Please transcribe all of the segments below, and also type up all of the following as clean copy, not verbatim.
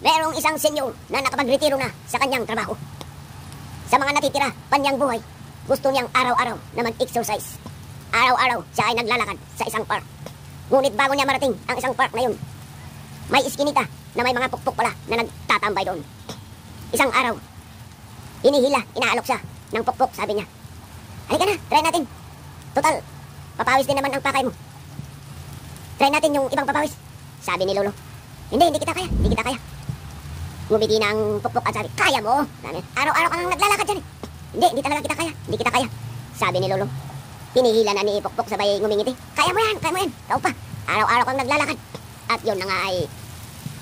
Merong isang senyor na nakapagretiro na sa kanyang trabaho. Sa mga natitira panyang buhay, gusto niyang araw-araw na mag-exercise. Araw-araw siya ay naglalakad sa isang park. Ngunit bago niya marating ang isang park na yun, may iskinita na may mga pukpok pala na nagtatambay doon. Isang araw, inaalok siya ng pukpok, sabi niya. Halika na, try natin. Total, papawis din naman ang pakay mo. Try natin yung ibang papawis, sabi ni Lolo. Hindi kita kaya. Ngumiti na ang pukpok at sabi, kaya mo. Araw-araw kang naglalakad dyan eh. Hindi talaga hindi kita kaya, sabi ni Lolo. Hinihila na ni Pukpok sabay ngumingiti. Kaya mo yan. Ikaw pa. Araw-araw kang naglalakad. At yun na nga ay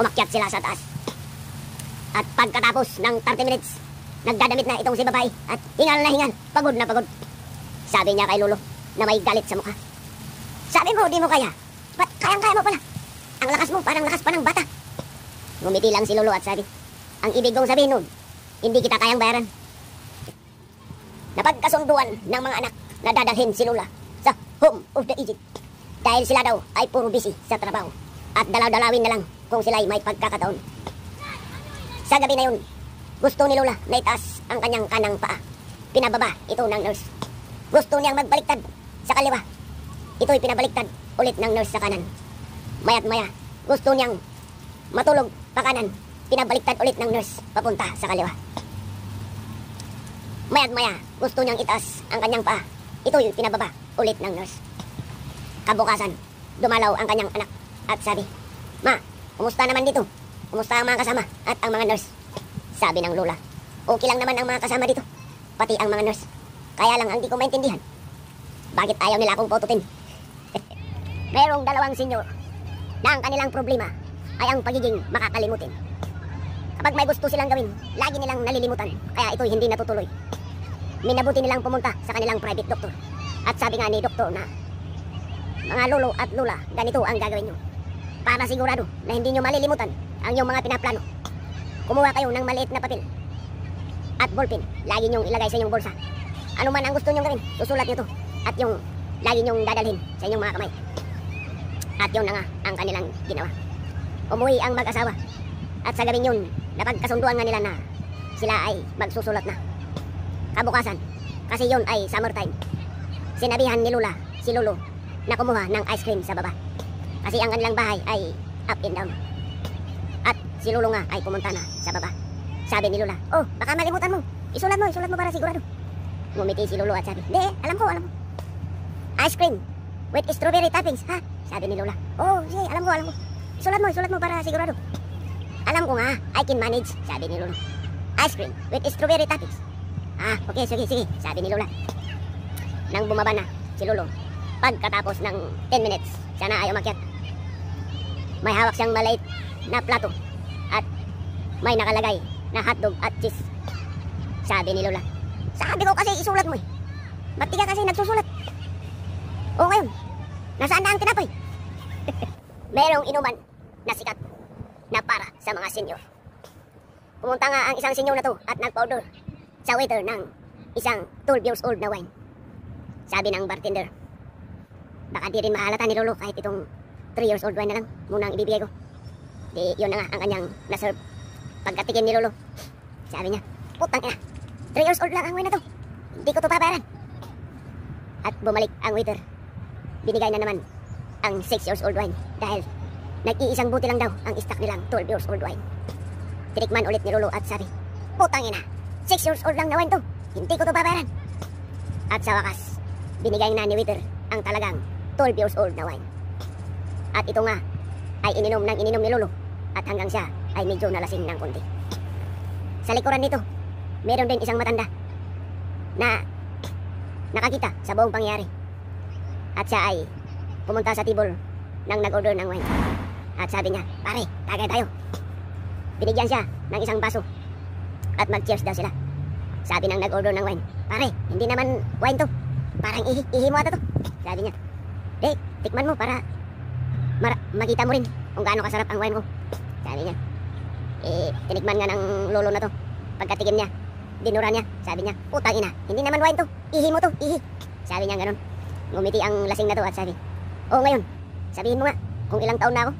umakyat sila sa taas. At pagkatapos ng 30 minutes, nagdadamit na itong si babae at hingal na hingal. Pagod na pagod. Sabi niya kay Lolo na may galit sa mukha. Sabi mo, di mo kaya. Ba't kayang-kaya mo pala? Ang lakas mo, parang lakas pa ng bata. Ngumiti lang si Lolo at sabi, ang ibig kong sabihin nun, hindi kita kayang bayaran. Napagkasunduan ng mga anak na dadalhin si Lola sa Home of the Aged. Dahil sila daw ay puro busy sa trabaho. At dalaw-dalawin na lang kung sila ay may pagkakataon. Sa gabi na yun, gusto ni Lola na itaas ang kanyang kanang paa. Pinababa ito ng nurse. Gusto niyang magbaliktad sa kaliwa. Ito'y pinabaliktad ulit ng nurse sa kanan. Maya't maya, gusto niyang matulog pa kanan. Pinabaliktad ulit ng nurse papunta sa kaliwa. Maya't maya, gusto niyang itaas ang kanyang paa. Ito'y pinababa ulit ng nurse. Kabukasan, dumalaw ang kanyang anak at sabi, Ma, kumusta naman dito? Kumusta ang mga kasama at ang mga nurse? Sabi ng Lola, okay lang naman ang mga kasama dito, pati ang mga nurse. Kaya lang ang di ko maintindihan, bakit ayaw nila akong pututin? Merong dalawang senyor na ang kanilang problema ay ang pagiging makakalimutin. Kapag may gusto silang gawin, lagi nilang nalilimutan, kaya ito'y hindi natutuloy. Minabuti nilang pumunta sa kanilang private doctor. At sabi nga ni doktor na, mga lolo at lola, ganito ang gagawin nyo. Para sigurado na hindi nyo malilimutan ang inyong mga pinaplano. Kumuha kayo ng maliit na papel at ballpen. Lagi nyong ilagay sa inyong bulsa. Ano man ang gusto nyong gawin, susulat nyo to. At yung lagi nyong dadalhin sa inyong mga kamay. At yun na nga ang kanilang ginawa. Umuwi ang mag-asawa. At sa gabing yun, napagkasunduan nga nila na sila ay magsusulat na. Kabukasan, kasi yun ay summertime, sinabihan ni Lola si Lolo na kumuha ng ice cream sa baba. Kasi ang kanilang bahay ay up and down. At si Lolo nga ay pumunta na sa baba. Sabi ni Lola, oh, baka malimutan mo. Isulat mo para sigurado. Ngumiti si Lolo at sabi, hindi, alam ko. Ice cream with strawberry toppings, ha? Sabi ni Lola, oh, sige, alam ko. Isulat mo para sigurado. Alam ko nga, I can manage, sabi ni Lolo. Ice cream with strawberry toppings. Ah, okay, sige, sabi ni Lola. Nang bumaba na si Lolo, pagkatapos ng 10 minutes, siya na ay umakyat. May hawak siyang maliit na plato at may nakalagay na hotdog at cheese. Sabi ni Lola, sabi ko kasi isulat mo eh. Ba't di ka kasi nagsusulat? O ngayon, nasaan na ang tinapay? Merong inuman na sikat na para sa mga senior. Pumunta nga ang isang senior na to at nagpa-order sa waiter ng isang 12 years old na wine. Sabi ng bartender, baka di rin mahalata ni Lolo kahit itong 3 years old wine na lang muna ang ibibigay ko. Di yun na nga ang kanyang naserve. Pagkatikim ni Lolo, sabi niya, putang ina, 3 years old lang ang wine na to, hindi ko to babayaran. At bumalik ang waiter, binigay na naman ang 6 years old wine dahil nag-iisang buti lang daw ang stock nilang 12 years old wine. Tinikman ulit ni Lolo at sabi, putang ina, 6 years old lang na wine to, hindi ko to babayaran. At sa wakas, binigay na ni waiter ang talagang 12 years old na wine. At ito nga ay ininom ni Lolo at hanggang siya ay medyo nalasing ng konti. Sa likuran nito, meron din isang matanda na nakakita sa buong pangyari. At siya ay pumunta sa table nang nag-order ng wine. At sabi niya, pare, tagay tayo. Binigyan siya ng isang baso at mag-cheers daw sila. Sabi nang nag-order ng wine, pare, hindi naman wine to, parang ihi mo ata to. Sabi niya, tikman mo para makita mo rin kung gaano kasarap ang wine ko. Sabi niya, tinikman nga ng lolo na to. Pagkatikim niya, dinura niya, sabi niya, putang ina, hindi naman wine to, ihi mo to, ihi. Sabi niya ganun. Ngumiti ang lasing na to at sabi, ngayon, sabihin mo nga kung ilang taon na ako.